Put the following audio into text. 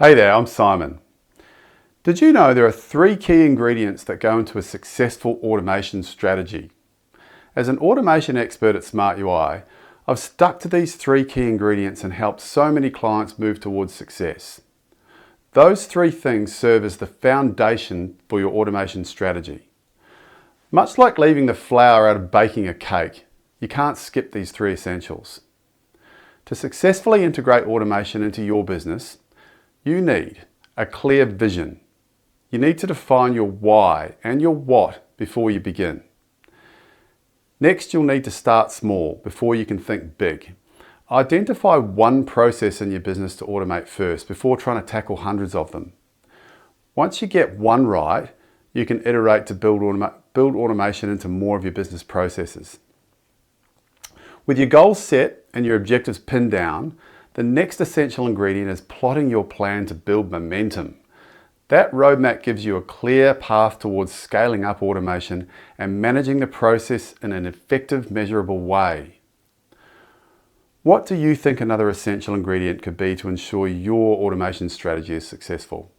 Hey there, I'm Simon. Did you know there are 3 key ingredients that go into a successful automation strategy? As an automation expert at Smart UI, I've stuck to these 3 key ingredients and helped so many clients move towards success. Those 3 things serve as the foundation for your automation strategy. Much like leaving the flour out of baking a cake, you can't skip these 3 essentials. To successfully integrate automation into your business, you need a clear vision. You need to define your why and your what before you begin. Next, you'll need to start small before you can think big. Identify one process in your business to automate first before trying to tackle hundreds of them. Once you get one right, you can iterate to build automation into more of your business processes. With your goals set and your objectives pinned down, the next essential ingredient is plotting your plan to build momentum. That roadmap gives you a clear path towards scaling up automation and managing the process in an effective, measurable way. What do you think another essential ingredient could be to ensure your automation strategy is successful?